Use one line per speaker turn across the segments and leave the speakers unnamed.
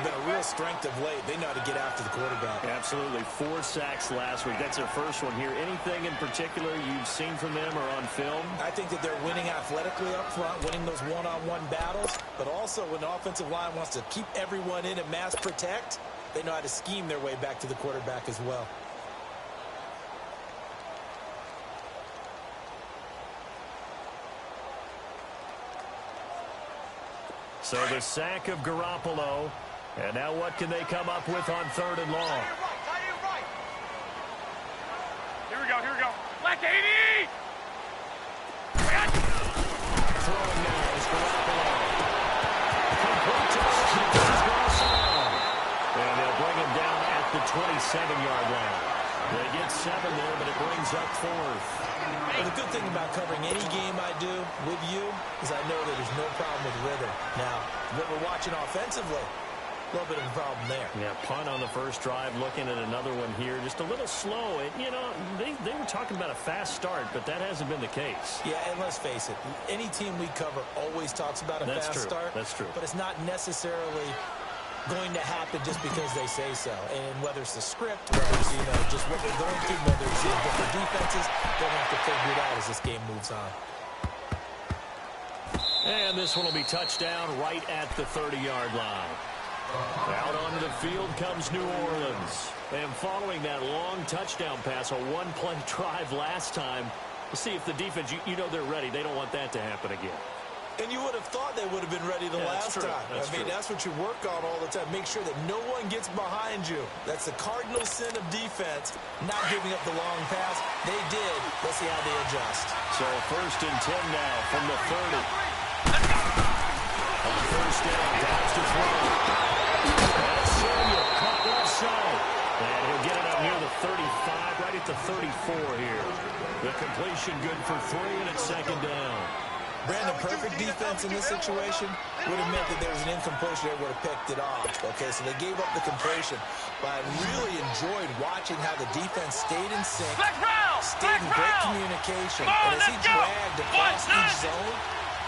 been a real strength of late. They know how to get after the quarterback.
Absolutely. 4 sacks last week. That's their first one here. Anything in particular you've seen from them or on film?
I think that they're winning athletically up front, winning those one-on-one battles, but also when the offensive line wants to keep everyone in and mass protect, they know how to scheme their way back to the quarterback as well.
So the sack of Garoppolo. And now what can they come up with on 3rd and long?
Here we go, here we go. Black 80!
Throwing now is Garoppolo. Complete to Wilson. And they'll bring him down at the 27-yard line. They get 7 there, but it brings up 4th.
Well, the good thing about covering any game I do with you is I know that there's no problem with rhythm. Now, when we're watching offensively, a little bit of a problem there.
Yeah, punt on the first drive, looking at another one here. Just a little slow. You know, they were talking about a fast start, but that hasn't been the case.
Yeah, and let's face it, any team we cover always talks about a fast start.
That's true.
But it's not necessarily going to happen just because they say so. And whether it's the script, whether it's, just what they're going through, whether it's different defenses, they'll have to figure it out as this game moves on.
And this one will be touchdown right at the 30-yard line. Out onto the field comes New Orleans. And following that long touchdown pass, a one-play drive last time, we'll see if the defense, you know they're ready. They don't want that to happen again.
And you would have thought they would have been ready the last time. That's what you work on all the time. Make sure that no one gets behind you. That's the cardinal sin of defense, not giving up the long pass. They did. Let's see how they adjust.
So 1st and 10 now from the 30. On 1st down, pass to throw. Samuel caught left side. And he'll get it up near the 35, right at the 34 here. The completion good for 3, and it's 2nd down.
Brandon, perfect defense in this situation would have meant that there was an incompletion. They would have picked it off. Okay, so they gave up the completion. But I really enjoyed watching how the defense stayed in sync, stayed in great communication. And as he dragged across each zone,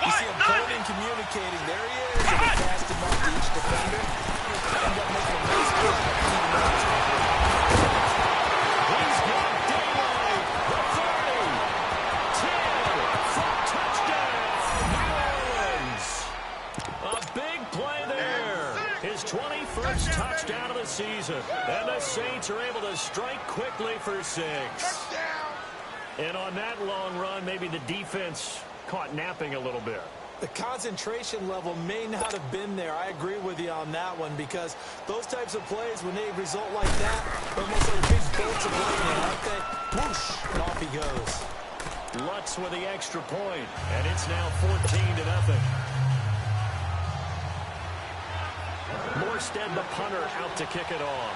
you see him pulling and communicating. There he is, and he passed him off to each defender. Ended up making a nice play.
He's got daylight. The 30. 10 for touchdown. New Orleans. A big play there. His 21st touchdown of the season. And the Saints are able to strike quickly for 6. And on that long run, maybe the defense caught napping a little bit.
The concentration level may not have been there. I agree with you on that one, because those types of plays, when they result like that, almost like big bolts of lightning, aren't they? Whoosh, and off he goes.
Lutz with the extra point, and it's now 14-0. Morstead, the punter, out to kick it off.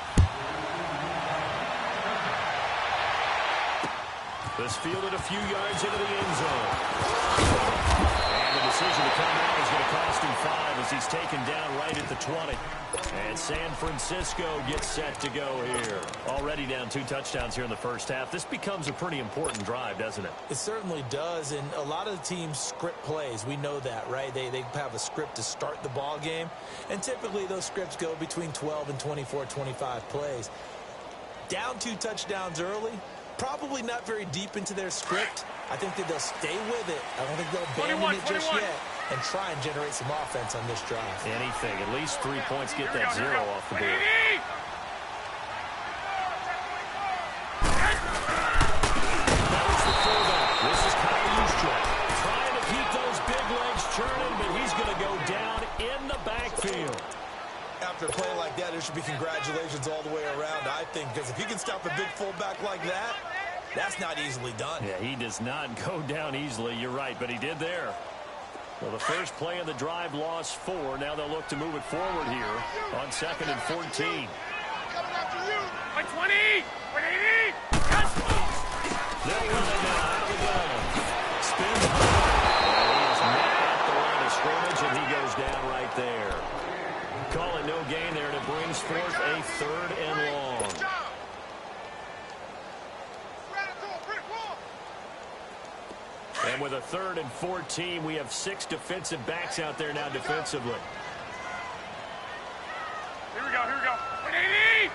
This fielded a few yards into the end zone. And the decision to come out is going to cost him 5 as he's taken down right at the 20. And San Francisco gets set to go here. Already down 2 touchdowns here in the first half. This becomes a pretty important drive, doesn't it?
It certainly does, and a lot of the teams script plays. We know that, right? They have a script to start the ball game, and typically those scripts go between 12 and 24, 25 plays. Down 2 touchdowns early, probably not very deep into their script. I think that they'll stay with it. I don't think they'll abandon it just yet and try and generate some offense on this drive.
Anything. At least 3 points, get that 0 off the board. That was the fullback. This is Kyle Juszczyk trying to keep those big legs churning, but he's going to go down in the backfield.
After a play like that, there should be congratulations all the way around, I think, because if you can stop a big fullback like that, that's not easily done.
Yeah, he does not go down easily. You're right, but he did there. Well, the first play of the drive lost 4. Now they'll look to move it forward here on 2nd and 14.
Coming after you. 120. 180.
They'll run it now out of the gun. Spins high. He is met at the line of scrimmage, and he goes down right there. Call it no gain there, and it brings forth a 3rd and long. And with a 3rd and 14, we have 6 defensive backs out there now defensively.
Here we go, here we go. 180!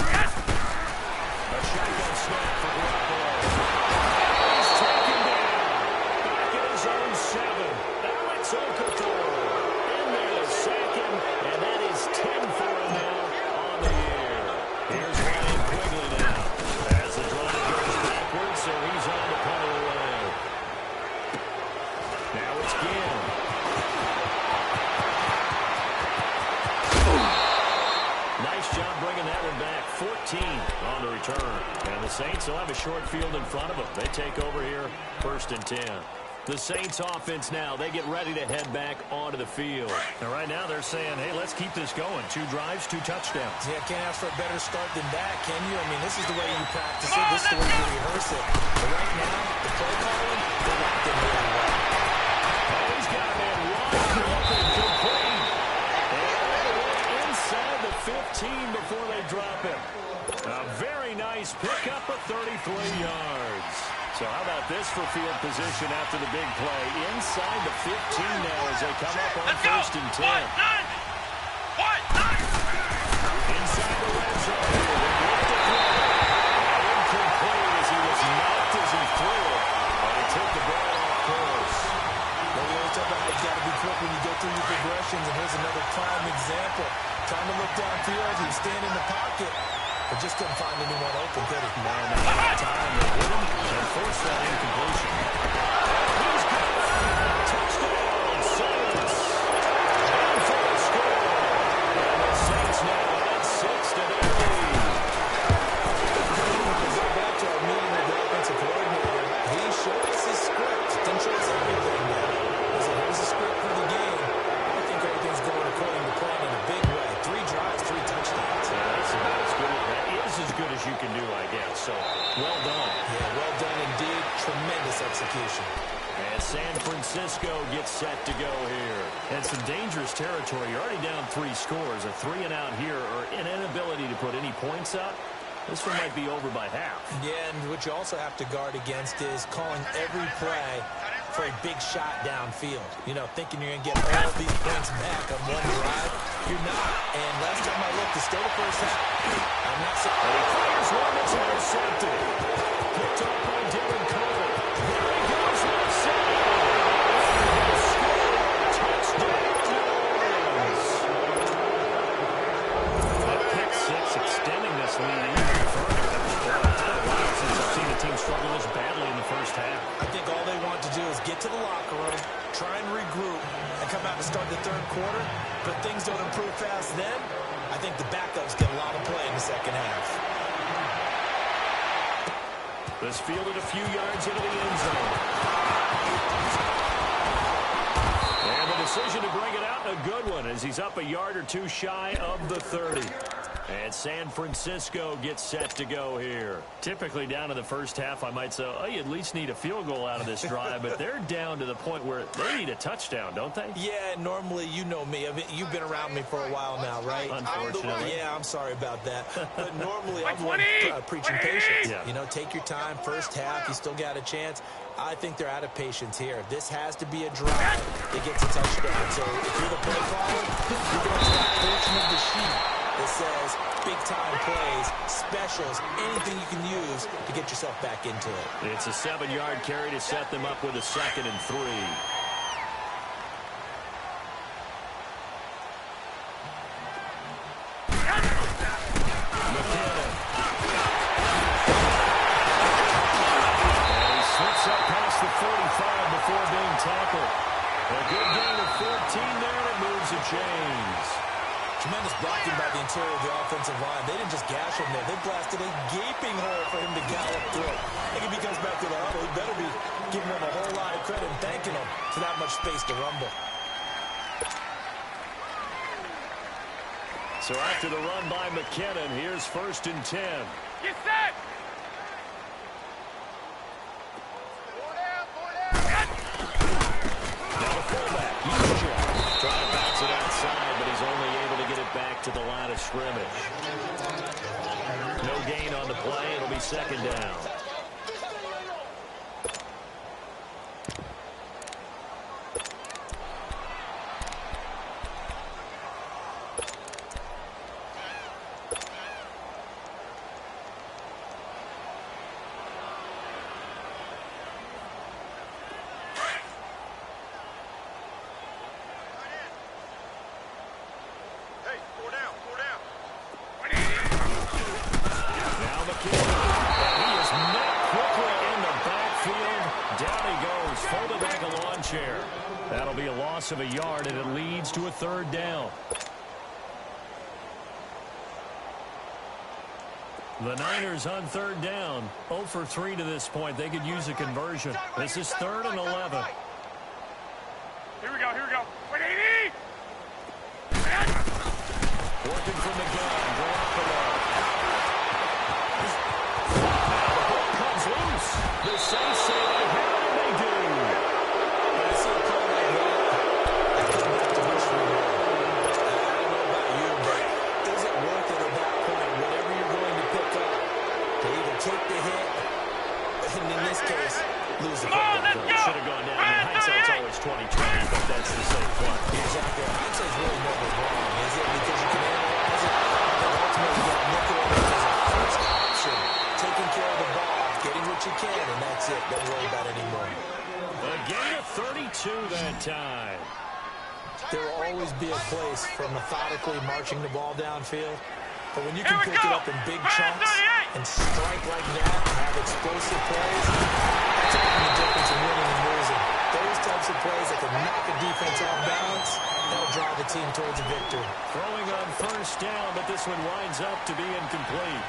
Yes!
A shotgun snap for Garoppolo. He's taken down. Back in his own 7. Alex Okafor in there to sack him, and that is 10 for him now on the year. Here's Ryan Quigley now. As the drive goes backwards, so he's on the punt away. Now it's Ginn. Nice job bringing that one back. 14 on the return. And the Saints will have a short field in front of them. They take over here, 1st and 10. The Saints offense now, they get ready to head back onto the field. And right now they're saying, hey, let's keep this going. 2 drives, 2 touchdowns.
Yeah, can't ask for a better start than that, can you? I mean, this is the way you practice it. This is the way you rehearse it. But right now, the play calling, they're locked in really well.
Oh, he's got a man wide open, complete. And all the way inside the 15 before they drop him. A very nice pickup of 33 yards. So how about this for field position after the big play? Inside the 15 now as they come up on 1st and 10. Inside the red zone. Incomplete as he was knocked as he threw it. And he took the ball off course.
Well, we always talk about how you got to be quick when you go through your progressions, and here's another prime example. Trying to look downfield, he was standing in the pocket, but just couldn't find anyone open, did he?
No, not that time. They hit him and forced that incompletion. He's got it. Touchdown, Saints. And for the score. And the Saints now at 6 to their lead.
We'll go back to our meeting with the offensive coordinator. He showed us his script. Didn't show us everything now. He said, here's the script for the game. I think everything's going according to plan in a big way. 3 drives, 3 touchdowns.
That's about as good. That is as good as you can do, I guess. So, well done.
Yeah, well done indeed. Tremendous execution.
And San Francisco gets set to go here. And some dangerous territory. You're already down 3 scores. A 3 and out here, or an inability to put any points up. This one might be over by half.
Yeah, and what you also have to guard against is calling every play for a big shot downfield. You know, thinking you're going to get all these points back on one drive. You're not. And last time I looked, it's still the first half. I'm not saying...
And he fires one that's intercepted. Picked up by Dylan Cole. There he goes, left side. Touchdown, New Orleans. A pick 6 extending this lead even further. It's been a while since I've seen a team struggle this badly in the first half.
I think all they want to do is get to the locker room, try and regroup, and come out and start the 3rd quarter. But things don't improve fast then. I think the backups get a lot of play in the 2nd half.
This fielded a few yards into the end zone. And the decision to bring it out, a good one, as he's up a yard or 2 shy of the 30. And San Francisco gets set to go here. Typically down in the first half, I might say, oh, you at least need a field goal out of this drive, but they're down to the point where they need a touchdown, don't they?
Yeah, normally, you know me. I mean, you've been around me for a while now, right?
Unfortunately.
Yeah, I'm sorry about that. But normally, I'm
20,
preaching
20.
patience.
Yeah.
You know, take your time. First half, you still got a chance. I think they're out of patience here. This has to be a drive that gets a touchdown. So if you're the play caller, you're going to that portion of the sheet that says big-time plays, specials, anything you can use to get yourself back into it.
It's a 7-yard carry to set them up with a 2nd and 3.
Tremendous blocking by the interior of the offensive line. They didn't just gash him there. They blasted a gaping hole for him to gallop through. I think if he comes back to the huddle, he better be giving them a whole lot of credit and thanking them for that much space to rumble.
So after the run by McKinnon, here's 1st and 10.
Get set!
Now the fullback, Uja, trying to bounce it outside, but he's only able to get it back to the line of scrimmage. No gain on the play. It'll be 2nd down. chair. That'll be a loss of a yard, and it leads to a third down. The Niners on third down. 0 for 3 to this point. They could use a conversion. This is 3rd and 11.
Here we go, here we go. 180!
Working from the gun. Comes loose. The Saints say they have it, and they do.
When I see a play like that, I come back to history. I don't know about you, but is it worth it at that point, whatever you're going to pick up, to either take the hit, and in this case, lose the football?
Should have gone down. Hindsight's always 20/20, but that's the same play.
Exactly. Hindsight's really never wrong, is it? Because you can analyze it, but ultimately you got to look at it as a first option. Taking care of the ball, getting what you can, and that's it. Don't worry about it anymore.
A gain of 32 that time.
There will always be a place for methodically marching the ball downfield. But when you can pick it up in big chunks and strike like that and have explosive plays, that's often the difference in winning and losing. Those types of plays that can knock a defense off balance, that'll drive the team towards a victory.
Throwing on first down, but this one winds up to be incomplete.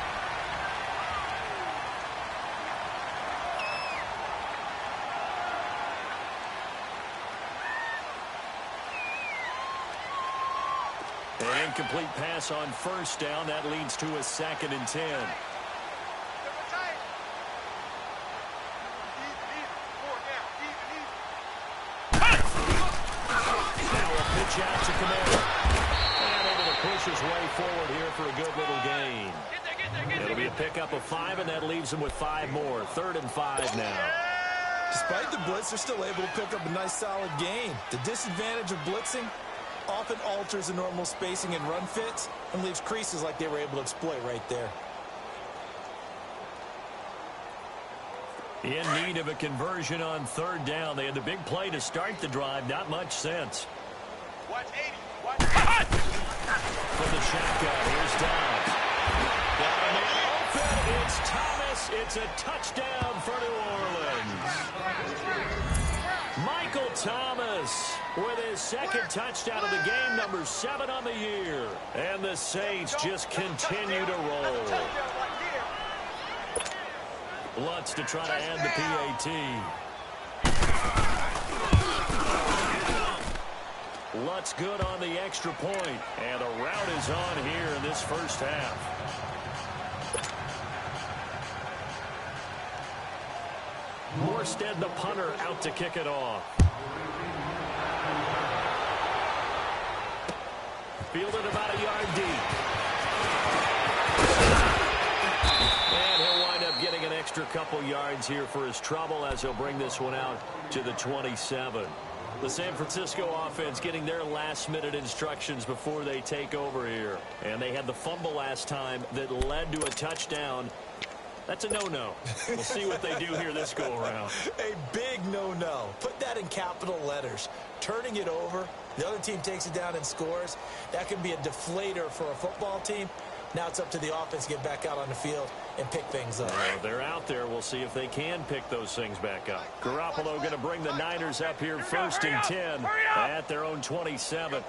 An incomplete pass on first down. That leads to a 2nd and 10. Now a pitch out to Kamara. And able to push his way forward here for a good little gain. It'll be a pickup of 5, and that leaves him with 5 more. 3rd and 5 now.
Despite the blitz, they're still able to pick up a nice solid gain. The disadvantage of blitzing often alters the normal spacing and run fits and leaves creases like they were able to exploit right there.
In need of a conversion on 3rd down. They had the big play to start the drive. Not much sense.
Watch 80. Watch
From the shotgun, here's Dobbs. Got a man open. It's Thomas. It's a touchdown for New Orleans. Michael Thomas with his 2nd touchdown of the game, number 7 on the year. And the Saints just continue to roll. Lutz to try to end the PAT. Lutz good on the extra point. And a rout is on here in this first half. Morstead, the punter, out to kick it off. Fielded about a yard deep. And he'll wind up getting an extra couple yards here for his trouble as he'll bring this one out to the 27. The San Francisco offense getting their last-minute instructions before they take over here. And they had the fumble last time that led to a touchdown. That's a no-no. We'll see what they do here this go-around.
A big no-no. Put that in capital letters. Turning it over, the other team takes it down and scores. That can be a deflator for a football team. Now it's up to the offense to get back out on the field and pick things up.
They're out there. We'll see if they can pick those things back up. Garoppolo going to bring the Niners up here 1st and 10 at their own 27.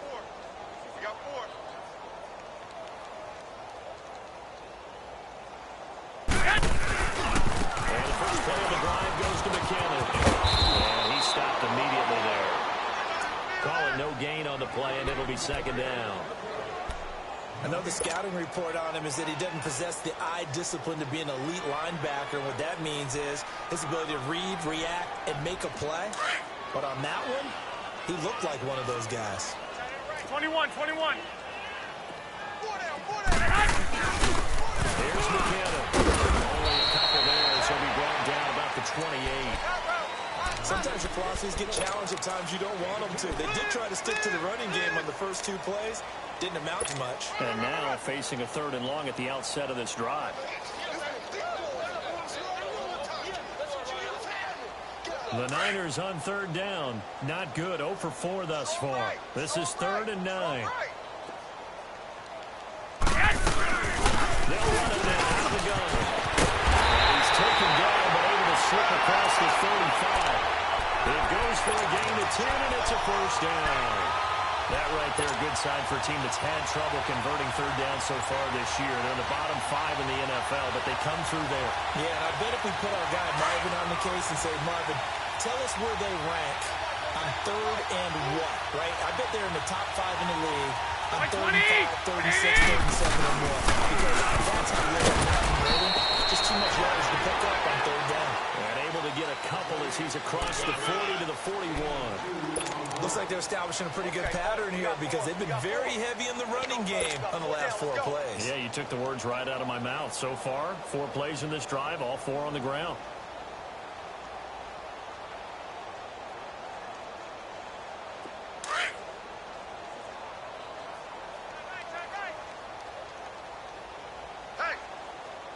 And the first play of the drive goes to McKinnon. And he's stopped immediately there. Calling no gain on the play, and it'll be 2nd down.
Another scouting report on him is that he doesn't possess the eye discipline to be an elite linebacker. And what that means is his ability to read, react, and make a play. But on that one, he looked like one of those guys.
21.
Here's McKinnon. Only a couple there, so we brought down about the 28.
Sometimes your philosophies get challenged at times you don't want them to. They did try to stick to the running game on the first 2 plays. Didn't amount to much.
And now facing a 3rd and long at the outset of this drive. The Niners on 3rd down. Not good. 0 for 4 thus far. This is 3rd and 9. They'll run it now out of the gun. He's taken down but able to slip across the 35. It goes for a gain of and it's a first down. That right there, a good sign for a team that's had trouble converting third down so far this year. They're in the bottom 5 in the NFL, but they come through there.
Yeah, and I bet if we put our guy Marvin on the case and say, Marvin, tell us where they rank on third and what, right? I bet they're in the top 5 in the league on 35, 36, 37, and more. Because that's how low they're rating. Just too much yards to pick up on third down.
And able to get a couple as he's across the 40 to the 41.
Looks like they're establishing a pretty good pattern here because they've been very heavy in the running game on the last 4 plays.
Yeah, you took the words right out of my mouth. So far, 4 plays in this drive, all 4 on the ground.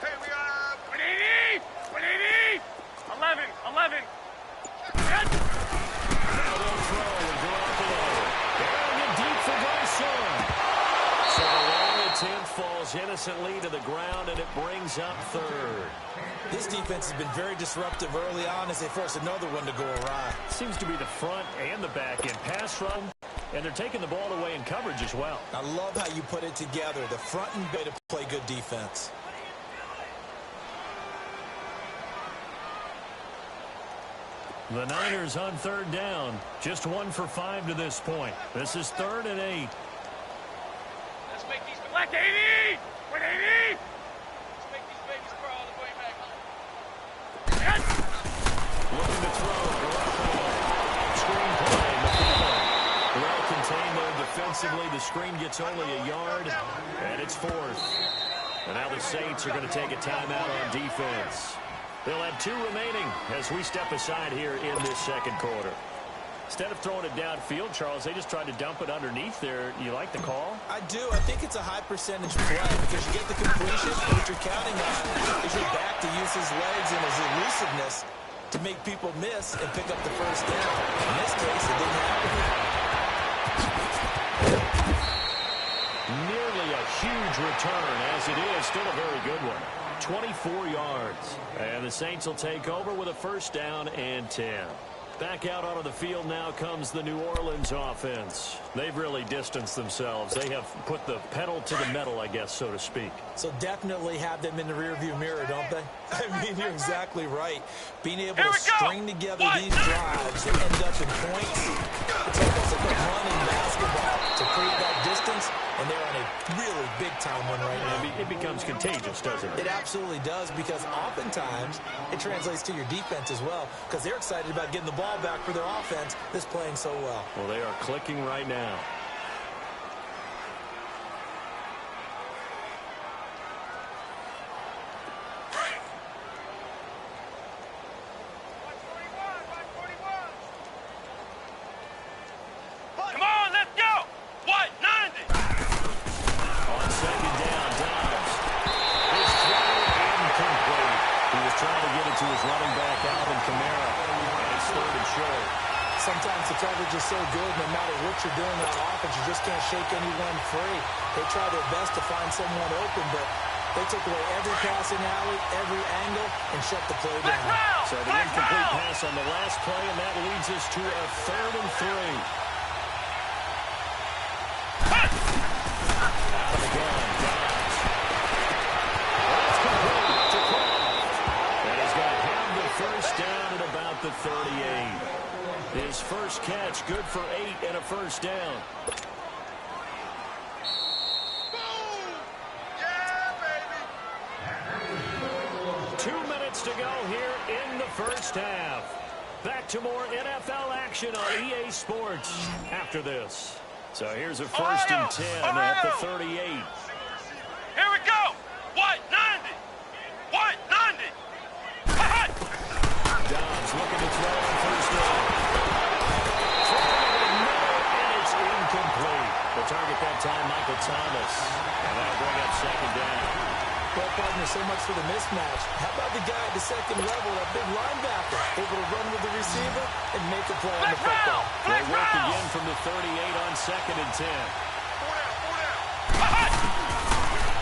Hey, we got 180, 180, 11, 11. Yes.
Now they'll throw and Garoppolo. Carrying it deep for Bryson. So the long attempt falls innocently to the ground, and it brings up third.
This defense has been very disruptive early on as they force another one to go awry.
Seems to be the front and the back end pass run, and they're taking the ball away in coverage as well.
I love how you put it together. The front and back to play good defense.
The Niners on third down. Just 1 for 5 to this point. This is 3rd and 8.
Let's make these black 80, 180. Let's make these babies crawl all the way back. Yes.
Looking to throw. Screen play. McCullough. Well contained there defensively. The screen gets only a yard, and it's 4th. And now the Saints are going to take a timeout on defense. They'll have 2 remaining as we step aside here in this second quarter. Instead of throwing it downfield, Charles, they just tried to dump it underneath there. You like the call?
I do. I think it's a high percentage play because you get the completion. What you're counting on is your back to use his legs and his elusiveness to make people miss and pick up the first down. In this case, it didn't happen.
Nearly a huge return, as it is. Still a very good one. 24 yards. And the Saints will take over with a first down and 10. Back out onto the field now comes the New Orleans offense. They've really distanced themselves. They have put the pedal to the metal, I guess, so to speak.
So definitely have them in the rearview mirror, don't they? I mean, you're exactly right. Being able to string together these drives that end up in points, it's almost like a run in basketball to create that distance, and they're on a really big-time one right now.
It becomes contagious, doesn't it?
It absolutely does, because oftentimes it translates to your defense as well, because they're excited about getting the ball back for their offense that's playing so well.
Well, they are clicking right now.
Come on, let's go. What? 90.
On second down, Dobbs. His throw incomplete. He was trying to get it to his running back, Alvin Kamara. And it's 3rd and short.
Sometimes the coverage is so good, no matter what you're doing on offense, you just can't shake anyone free. They try their best to find someone open, but they took away every passing alley, every angle, and shut the play down.
So the incomplete pass on the last play, and that leads us to a 3rd and 3. Out of the gun, Dobbs. That's complete to Kraft. And he's going to have the first down at about the 38. His first catch, good for 8 and a first down.
Boom. Yeah, baby.
2 minutes to go here in the first half. Back to more NFL action on EA Sports after this. So here's a 1st and 10 at the 38.
Here we go. What? 90. What? 90.
Dobbs looking to throw on first down. And it's incomplete. The target that time, Michael Thomas. And that'll bring up second down.
Well, partner, so much for the mismatch. How about the guy at the second level, that big linebacker, able to run with the receiver and make a play on the football?
They'll work again from the 38 on 2nd and 10.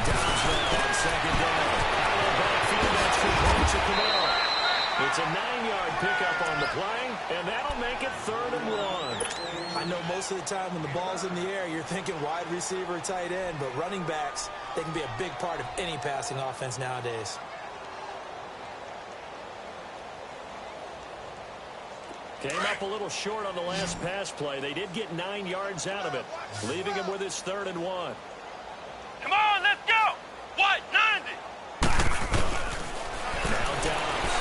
Dobbs now on second down. Out of the backfield, that's complete to Kamara. It's a 9-yard pickup on the play, and that'll make it 3rd and 1.
I know most of the time when the ball's in the air, you're thinking wide receiver, tight end, but running backs, they can be a big part of any passing offense nowadays.
Came up a little short on the last pass play. They did get 9 yards out of it, leaving him with his 3rd and 1.
Come on, let's go! What? 90!
Now Dobbs.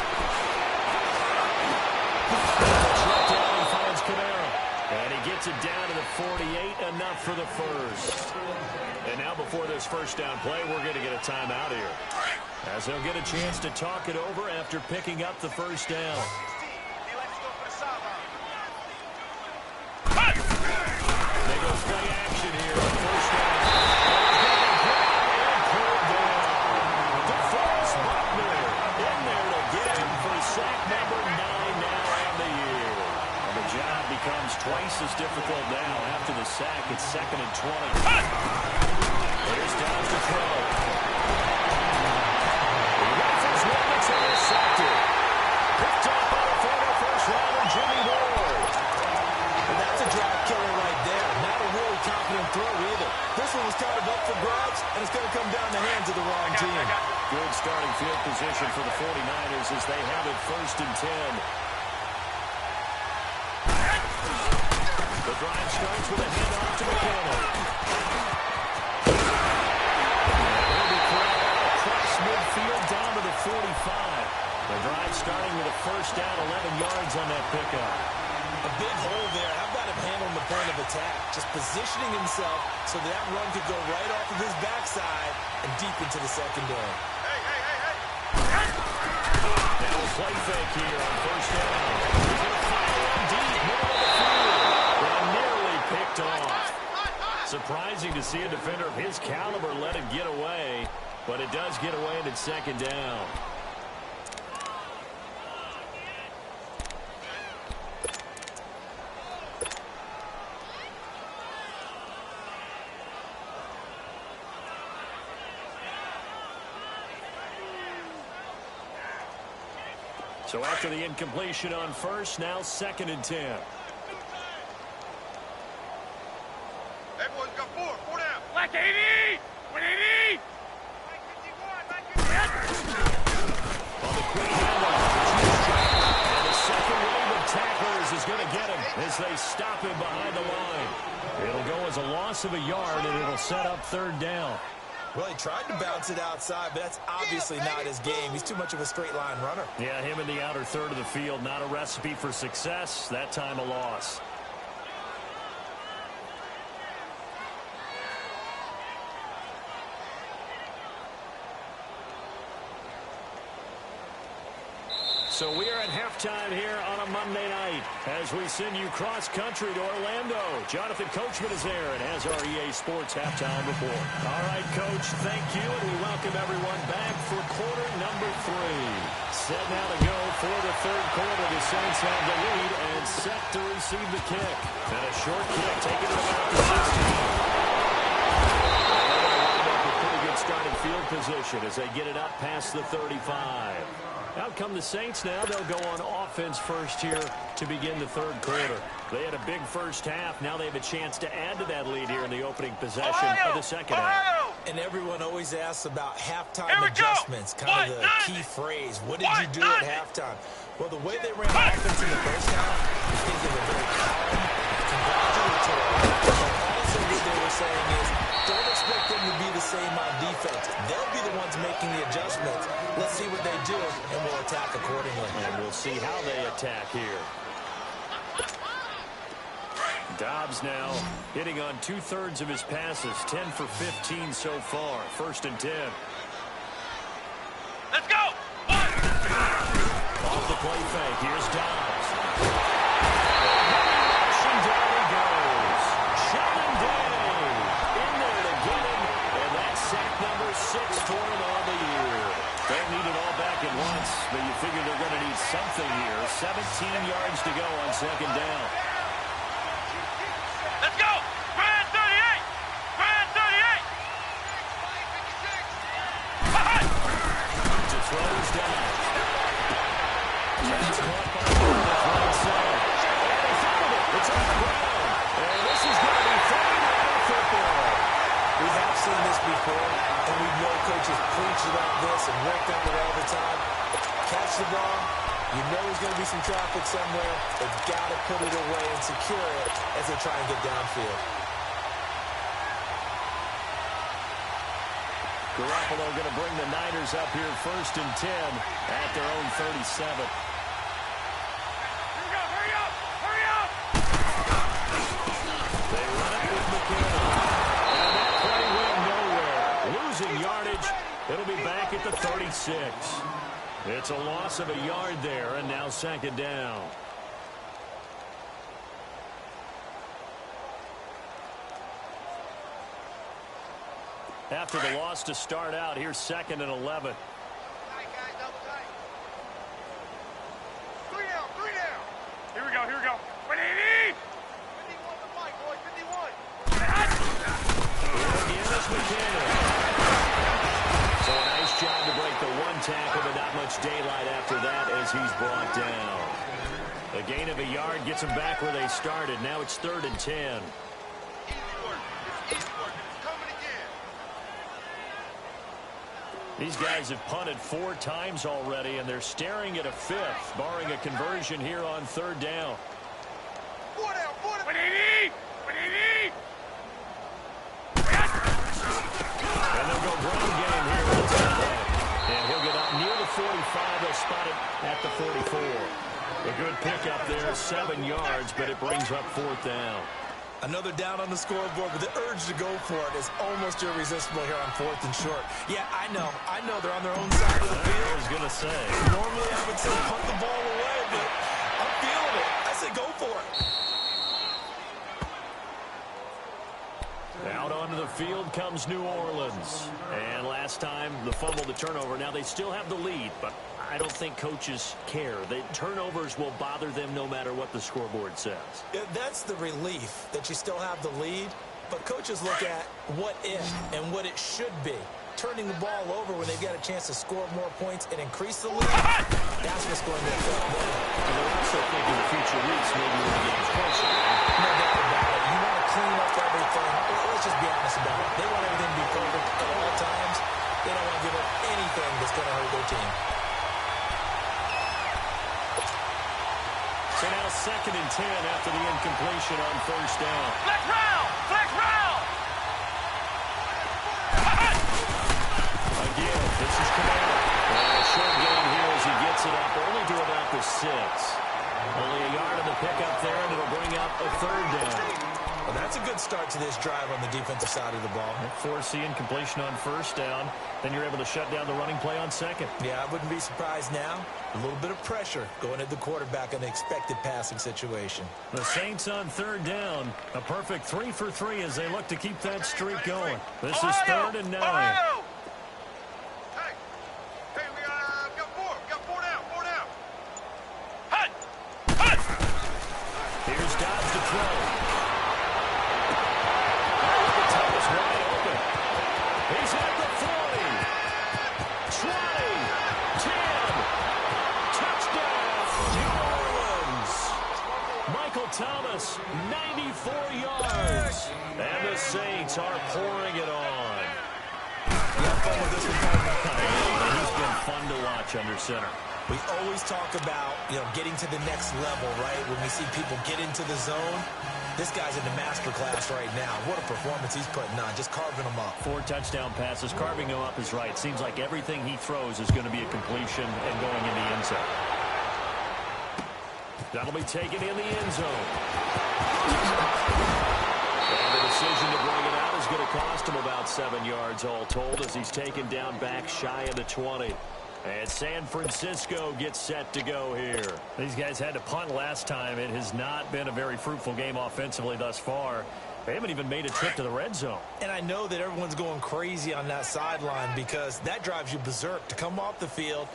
Check down and finds Kamara. And he gets it down to the 48, enough for the first. And now before this first down play, we're going to get a timeout here, as they'll get a chance to talk it over after picking up the first down. They go play action here on first down. And pulled down. DeForest Buckner in there to get him for sack number 9 now on the year. And the job becomes twice as difficult now after the sack. It's 2nd and 20. Here's Downs to throw. He rifles one that's intercepted. Picked up by the former first rounder, Jimmy Ward.
And that's a drive killer right there. Not a really confident throw either. This one was kind of up for grabs, and it's going to come down the hands of the wrong team.
Good starting field position for the 49ers as they have it 1st and 10. The drive starts with a handoff to McConnell. He'll be corralled across midfield down to the 45. The drive starting with a first down, 11 yards on that pickup.
A big hole there. How about him handling the point of attack? Just positioning himself so that run could go right off of his backside and deep into the secondary.
Now a play fake here on first down. He's going to fire in deep, middle of the field. And nearly picked off. Surprising to see a defender of his caliber let it get away, but it does get away and it's 2nd down. So after the incompletion on first, now 2nd and 10.
Everyone's got 4 down. Black 80! 180!
On the quick handoff, and the second wave of tacklers is going to get him as they stop him behind the line. It'll go as a loss of a yard, and it'll set up 3rd down.
Well, he tried to bounce it outside, but that's obviously not his game. He's too much of a straight-line runner.
Yeah, him in the outer third of the field, not a recipe for success. That time a loss. So we are at halftime here on a Monday night as we send you cross-country to Orlando. Jonathan Coachman is there and has our EA Sports halftime report. All right, Coach, thank you, and we welcome everyone back for quarter number 3. Set now to go for the 3rd quarter. The Saints have the lead and set to receive the kick. And a short kick taken to about the 16. Pretty good starting field position as they get it up past the 35. Out come the Saints now. They'll go on offense first here to begin the 3rd quarter. They had a big first half. Now they have a chance to add to that lead here in the opening possession of the 2nd half.
And everyone always asks about halftime adjustments, kind of the key phrase. What did you do at halftime? Well, the way they ran offense in the first half, I think they were very calm, congratulatory. But also what they were saying is, don't expect them to be the same on defense. They'll be the ones making the adjustments. Let's see what they do, and we'll attack accordingly.
And we'll see how they attack here. Dobbs now hitting on 2/3 of his passes, 10 for 15 so far. 1st and 10.
Let's go!
Off the play fake, here's Dobbs. Rushing down he goes. Shelton Day in there to get him, and that's sack number 6 for him on the year. Don't need it all back at once, but you figure they're going to need something here. 17 yards to go on 2nd down.
Let's go! Grand 38! Grand 38!
To throws down. That's caught by
packages like this and work on it all the time. Catch the ball. You know there's going to be some traffic somewhere. They've got to put it away and secure it as they try and get downfield.
Garoppolo going to bring the Niners up here 1st and 10 at their own 37.
Here we go. Hurry up. Hurry up.
They run it with McKinnon. And that play went nowhere. Losing yardage. It'll be back at the 36. It's a loss of a yard there, and now 2nd down. After the loss to start out, here's 2nd and 11.
Tight, guys. Double tight. 3 down. 3 down. Here we go. Here we go. 180. 51 to fight, boys. 51.
Again, it's McKinnon. So a nice job to break the one tackle, but not much daylight after that as he's brought down. A gain of a yard gets them back where they started. Now it's 3rd and 10.
Easy work. It's easy work. It's coming again.
These guys have punted 4 times already, and they're staring at a 5th, barring a conversion here on 3rd down.
4 down. 4 down. 180. 180.
And they'll go ground game here at the time. And he'll get up near the 45. They'll spot it at the 44. A good pickup there, 7 yards, but it brings up 4th down.
Another down on the scoreboard, but the urge to go for it is almost irresistible here on 4th and short. Yeah, I know they're on their own side of the field.
I was going to say.
Normally I would say punt the ball away, but I'm feeling it. I say go for it.
Out onto the field comes New Orleans. And last time, the fumble, the turnover. Now they still have the lead, but I don't think coaches care. The turnovers will bother them no matter what the scoreboard says.
Yeah, that's the relief that you still have the lead, but coaches look at what if and what it should be. Turning the ball over when they've got a chance to score more points and increase the lead, that's what's going to affect them.
And they're also thinking the future weeks, maybe when the game's closer.
No doubt about it. You want to clean up everything. Let's just be honest about it. They want everything to be perfect at all times. They don't want to give up anything that's going to hurt their team.
So now 2nd and 10 after the incompletion on 1st down.
Flex round. Flex round.
Again, this is Kamara. And a short gain here as he gets it up only to about the 6. Only a yard of the pickup there, and it'll bring up a 3rd down.
Well, that's a good start to this drive on the defensive side of the ball.
Force the incompletion on 1st down. Then you're able to shut down the running play on 2nd.
Yeah, I wouldn't be surprised now. A little bit of pressure going at the quarterback on the expected passing situation.
The Saints on 3rd down. A perfect 3 for 3 as they look to keep that streak going. This is 3rd and 9.
Ohio! Hey, we got 4. We got 4 down. 4 down. Hut! Hut!
Here's Dobbs to throw. Thomas wide open. He's at the 40. 20. 10. Touchdown, New Orleans. Michael Thomas, 94 yards. And the Saints are pouring it on. He's been fun to watch under center.
We always talk about, getting to the next level, right? When we see people get into the zone, this guy's in the master class right now. What a performance he's putting on, just carving them up.
4 touchdown passes. Carving them up is right. Seems like everything he throws is going to be a completion and going in the end zone. That'll be taken in the end zone. And the decision to bring it out is going to cost him about 7 yards all told as he's taken down back shy of the 20. And San Francisco gets set to go here. These guys had to punt last time. It has not been a very fruitful game offensively thus far. They haven't even made a trip to the red zone.
And I know that everyone's going crazy on that sideline because that drives you berserk to come off the field,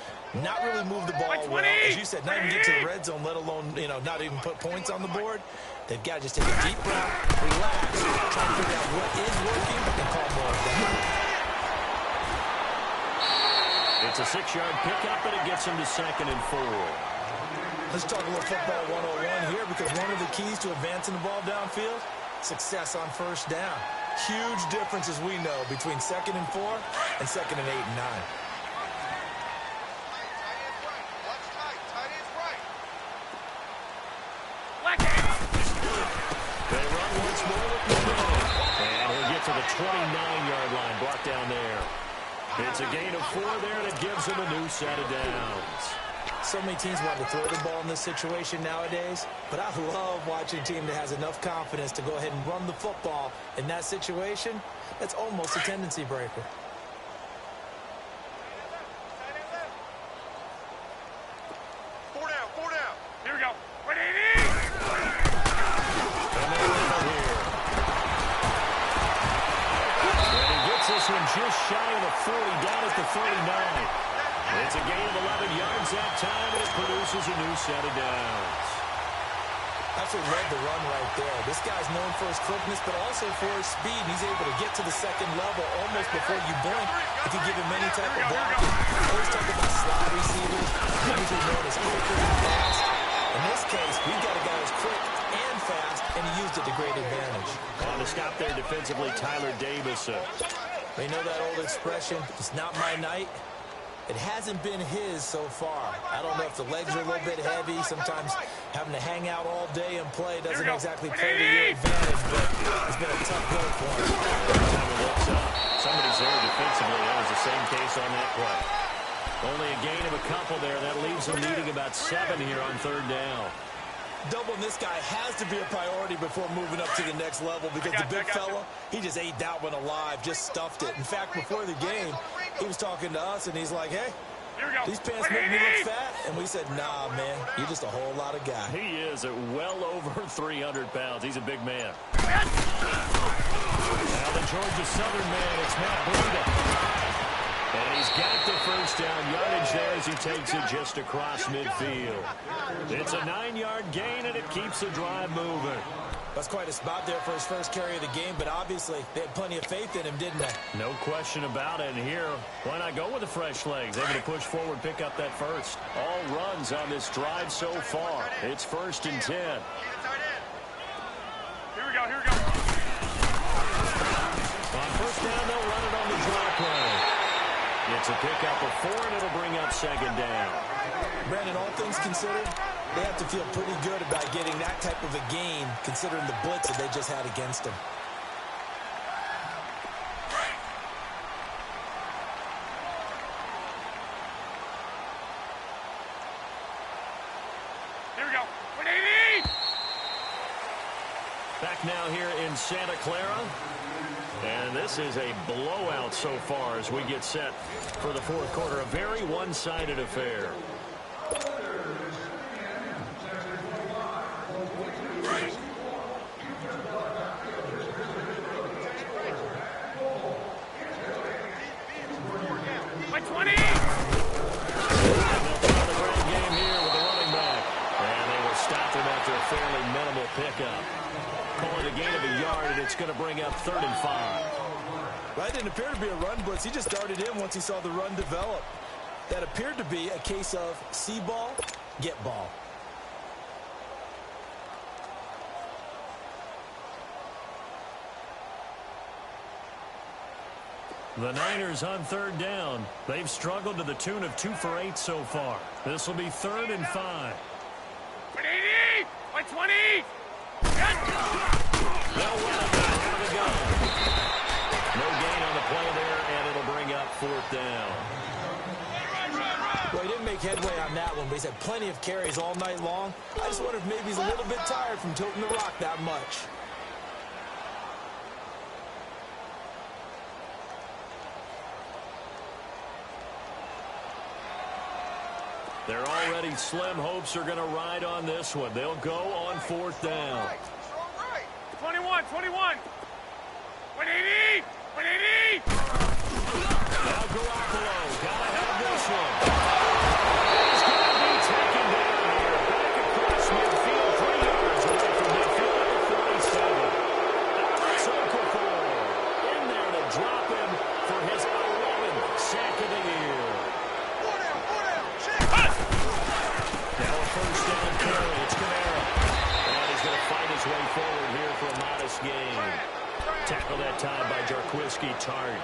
not really move the ball well. As you said, not even get to the red zone, let alone, not even put points on the board. They've got to just take a deep breath, relax, try to figure out what is working, and call more of that.
It's a 6-yard pickup, but it gets him to 2nd and 4.
Let's talk a little football 101 here because one of the keys to advancing the ball downfield, success on 1st down. Huge difference, as we know, between 2nd and 4 and 2nd and 8 and 9.
They run once more with McMillan. And he'll get to the 29-yard line, brought down there. It's a gain of 4 there, and it gives him a new set of downs.
So many teams want to throw the ball in this situation nowadays, but I love watching a team that has enough confidence to go ahead and run the football in that situation. That's almost a tendency breaker.
Four down. Here we go.
And they run here. And he gets this one just shy of the 40, down at the 39. It's a gain of 11 yards that time, and it produces a new set of downs.
That's what led the run right there. This guy's known for his quickness, but also for his speed. He's able to get to the 2nd level almost before you blink if you give him any type of blocking. Always talk about slot receivers, usually known as quicker and fast. In this case, we've got a guy who's quick and fast, and he used it to great advantage.
On the stop there defensively, Tyler Davison.
They know that old expression, it's not my night. It hasn't been his so far. I don't know if the legs are a little bit heavy. Sometimes having to hang out all day and play doesn't exactly play to your advantage, but it's been a tough go for him.
Every time he looks up, somebody's there defensively. That was the same case on that play. Only a gain of a couple there. That leaves him needing about 7 here on 3rd down.
Doubling this guy has to be a priority before moving up to the next level because the big fella, he just ate that one alive, just stuffed it. In fact, before the game, he was talking to us, and he's like, hey, these pants make me look fat. And we said, nah, man, you're just a whole lot of guy.
He is at well over 300 pounds. He's a big man. Now the Georgia Southern man, it's Matt Breida. And he's got the first down yardage there as he takes it just across midfield. It's a 9-yard gain, and it keeps the drive moving.
That's quite a spot there for his first carry of the game, but obviously they had plenty of faith in him, didn't they?
No question about it. And here, why not go with the fresh legs? Able to push forward, pick up that first. All runs on this drive so far. It's 1st and 10.
Here we go.
On first down, they'll run it on the draw play. It's a pickup of 4, and it'll bring up 2nd down.
Brandon, all things considered, they have to feel pretty good about getting that type of a gain, considering the blitz that they just had against them.
Here we go. 180!
Back now here in Santa Clara. And this is a blowout so far as we get set for the 4th quarter. A very one-sided affair.
By 20!
And they'll try the ground game here with the running back. And they will stop him after a fairly minimal pickup. Calling a gain of a yard, and it's going to bring up 3rd and 5.
Well, that didn't appear to be a run blitz. He just darted in once he saw the run develop. That appeared to be a case of see ball, get ball.
The Niners on 3rd down. They've struggled to the tune of 2 for 8 so far. This will be 3rd and 5.
180! By 20!
They'll run it back out of the gun. No gain on the play there, and it'll bring up 4th down.
Well, he didn't make headway on that one, but he's had plenty of carries all night long. I just wonder if maybe he's a little bit tired from tilting the rock that much.
They're already slim hopes are going to ride on this one. They'll go on 4th down.
21! 180! 180!
Now Garoppolo, gotta have this one. He's going to be taken down here. Back across midfield, 3 yards away from midfield at the 47. Alex Okafor in there to drop him for his 11th sack of the year. Now a first down carry. It's Kamara. And he's going to fight his way forward here for a modest gain. Tackle that time by Jarquiski-Tart.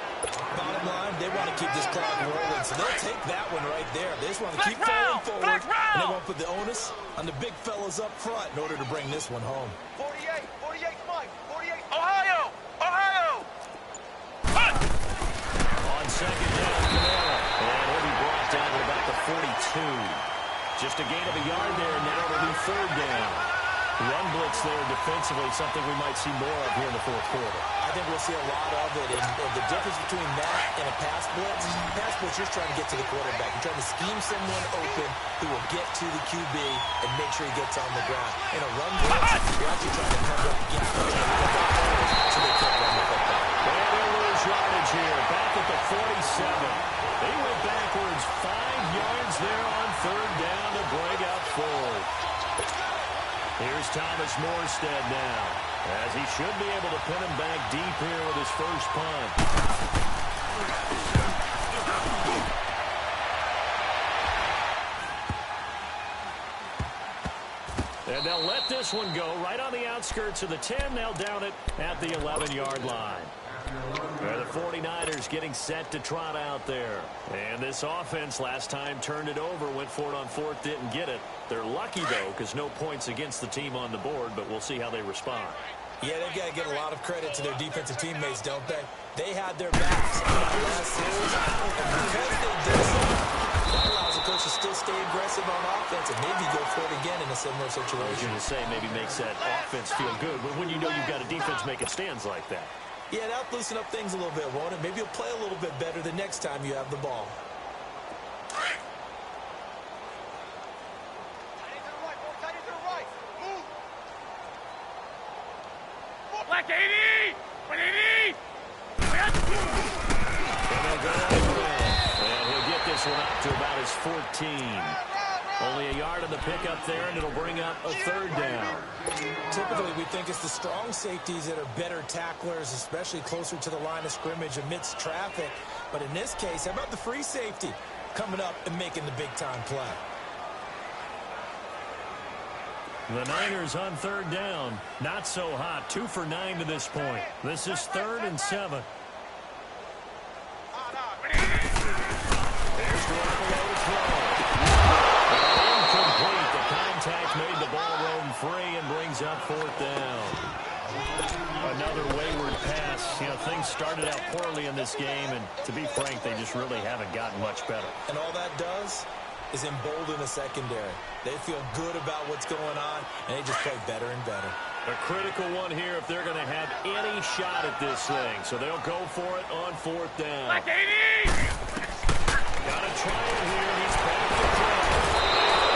Bottom line, they want to keep this clock rolling, so they'll take that one right there. They just want to keep falling forward, and they won't put the onus on the big fellas up front in order to bring this one home.
48, Mike, 48. Ohio!
On second down, Camara. And he'll be brought down at about the 42. Just a gain of a yard there, and now it'll be third down. Run blitz there defensively, something we might see more of here in the fourth quarter.
I think we'll see a lot of it. And the difference between that and a pass blitz, you're trying to get to the quarterback. You're trying to scheme someone open who will get to the QB and make sure he gets on the ground. In a run blitz, you're actually trying to cover up gap so they can't run the football.
And they'll lose yardage here, back at the 47. They went backwards 5 yards there on third down to bring up forward. Here's Thomas Morstead now, as he should be able to pin him back deep here with his first punt. And they'll let this one go right on the outskirts of the 10. They'll down it at the 11-yard line. The 49ers getting set to trot out there. And this offense last time turned it over, went for it on fourth, didn't get it. They're lucky, though, because no points against the team on the board, but we'll see how they respond.
Yeah, they've got to give a lot of credit to their defensive teammates, don't they? They had their backs in that last series, and because they did so, that allows the coach to still stay aggressive on offense and maybe go for it again in a similar situation.
I was going to say, maybe makes that offense feel good, but when you know you've got a defense making stands like that.
Yeah, that'll loosen up things a little bit, won't it? Maybe you'll play a little bit better the next time you have the ball.
Black 80! 180!
And they'll go over it. And he'll get this one up to about his 14. Only a yard on the pickup there, and it'll bring up a third down.
Typically, we think it's the strong safeties that are better tacklers, especially closer to the line of scrimmage amidst traffic. But in this case, how about the free safety coming up and making the big-time play?
The Niners on third down. Not so hot. 2 for 9 to this point. This is 3rd and 7. There's Garoppolo to throw. Incomplete. The contact made the ball roam free and brings up 4th down. Another wayward pass. You know, things started out poorly in this game, and to be frank, they just really haven't gotten much better.
And all that does is embolden the secondary. They feel good about what's going on, and they just play better and better.
A critical one here if they're going to have any shot at this thing. So they'll go for it on 4th down.
Black 80!
Got to try it here. He's back to throw.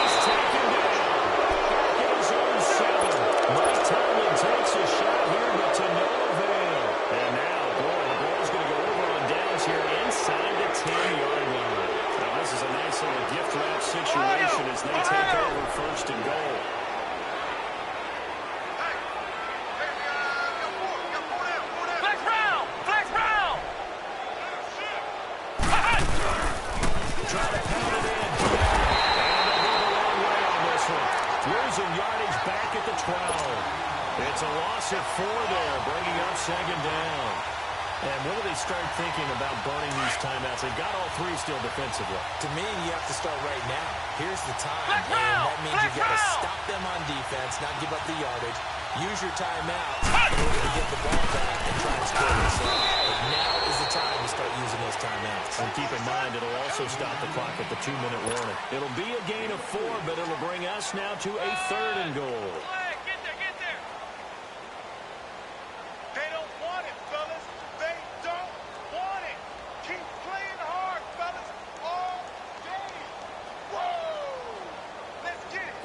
He's taken down. Back in his own 7. Mike Tomlin takes a shot here, but to no avail. And now, boy, the ball's going to go over on downs here inside the 10-yard line. Now, this is a nice little gift wrap situation as they take over 1st and goal. Try to pound it in. And they'll go the long way on this one. Losing yardage back at the 12. It's a loss of 4 there, bringing up 2nd down. And when do they start thinking about burning these timeouts? They've got all 3 still defensively.
To me, you have to start right now. Here's the time, and that means you've got to stop them on defense, not give up the yardage. Use your timeouts in order to get the ball back and try and score yourself. But now is the time to start using those timeouts.
And keep in mind, it'll also stop the clock at the 2-minute warning. It'll be a gain of 4, but it'll bring us now to a 3rd and goal.
Get there. They don't want it, fellas. They don't want it. Keep playing hard, fellas, all day. Whoa! Let's get it.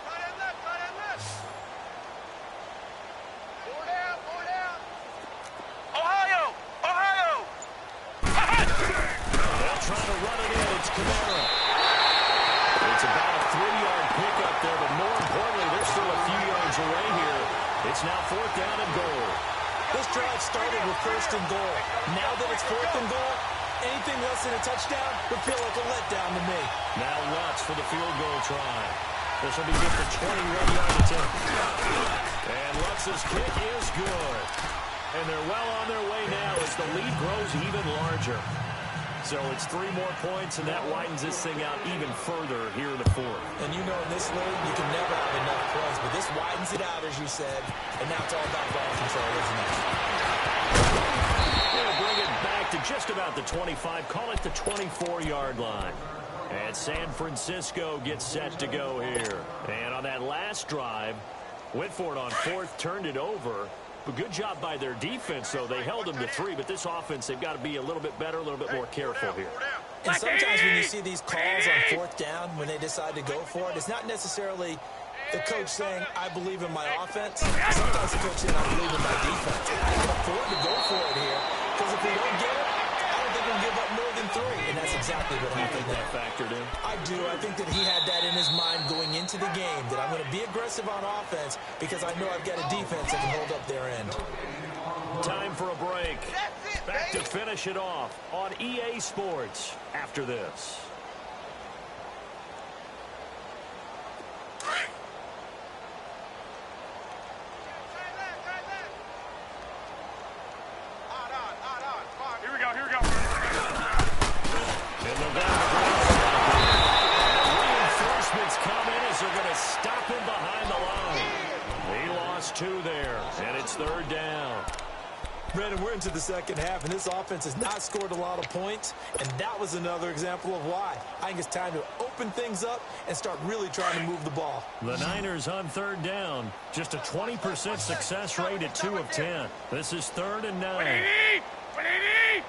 Cut and left. Four down. Ohio!
They'll try to run it in. It's Camara. It's about a 3-yard pickup there, but more importantly, they're still a few yards away here. It's now 4th down and goal.
This drive started with 1st and goal. Now that it's 4th and goal, anything less than a touchdown would feel like a letdown to me.
Now Lutz for the field goal try. This will be just a 21-yard attempt. And Defense's kick is good. And they're well on their way now as the lead grows even larger. So it's 3 more points, and that widens this thing out even further here in the fourth.
And you know, in this league, you can never have enough points, but this widens it out, as you said, and now it's all about ball control, isn't it?
They'll bring it back to just about the 25, call it the 24-yard line. And San Francisco gets set to go here. And on that last drive, went for it on fourth, turned it over. But good job by their defense, though. They held them to 3, but this offense, they've got to be a little bit better, a little bit more careful here.
And sometimes when you see these calls on fourth down, when they decide to go for it, it's not necessarily the coach saying, I believe in my offense. Sometimes the coach saying, I believe in my defense. I can afford to go for it here, because if we don't get it, I don't think we'll give up more than 3. And that's exactly what happened there.
That factored in?
I do. I think that he had that in his mind going into the game, that I'm going to be aggressive on offense because I know I've got a defense that can hold up their end.
Time for a break. Back to finish it off on EA Sports after this.
Here we go, here we go.
Reinforcements come in as they're going to stop him behind the line. He lost 2 there, and it's 3rd down.
Brandon, we're into the second half, and this offense has not scored a lot of points, and that was another example of why. I think it's time to open things up and start really trying to move the ball.
The Niners on 3rd down. Just a 20% success rate at 2 of 10. This is 3rd and 9.
What do you need? What do you need?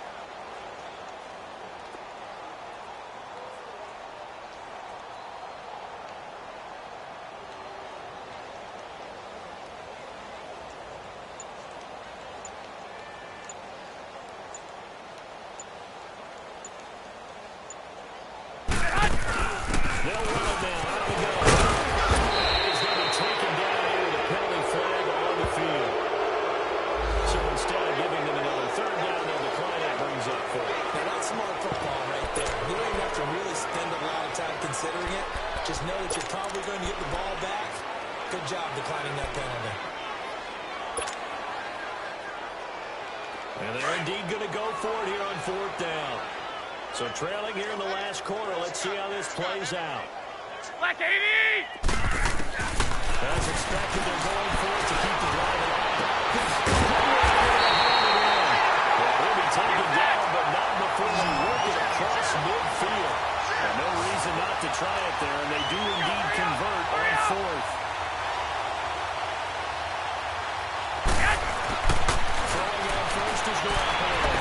Considering it, just know that you're probably going to get the ball back. Good job declining that penalty.
And they're indeed going to go for it here on 4th down. So trailing here in the last quarter. Let's see how this plays out.
Black 80!
As expected, they're going for it to keep the drive alive. They'll be taken down, but not before they work it across midfield. And no reason not to try it there, and they do indeed convert on 4th. Throwing out first is Garoppolo.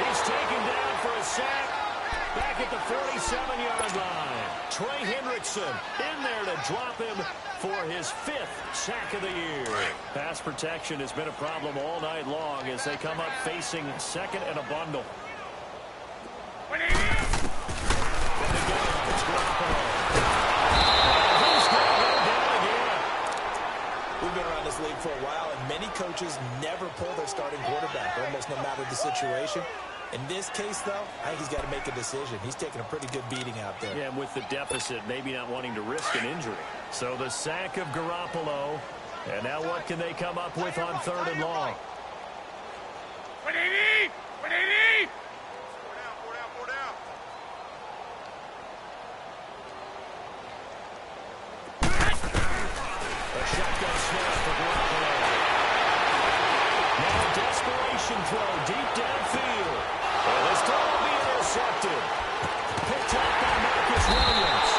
He's taken down for a sack back at the 47-yard line. Trey Hendrickson in there to drop him for his 5th sack of the year. Pass protection has been a problem all night long as they come up facing 2nd and a bundle.
What do you need?
And again, it's Garoppolo. He's going to go down again.
We've been around this league for a while, and many coaches never pull their starting quarterback, almost no matter the situation. In this case, though, I think he's got to make a decision. He's taking a pretty good beating out there.
Yeah, and with the deficit, maybe not wanting to risk an injury. So the sack of Garoppolo. And now what can they come up with on 3rd and long?
What do you need? What do you need? Four down.
A shotgun snap for Garoppolo. Now a desperation throw deep downfield. Well, this time will be intercepted. Picked up by Marcus Williams.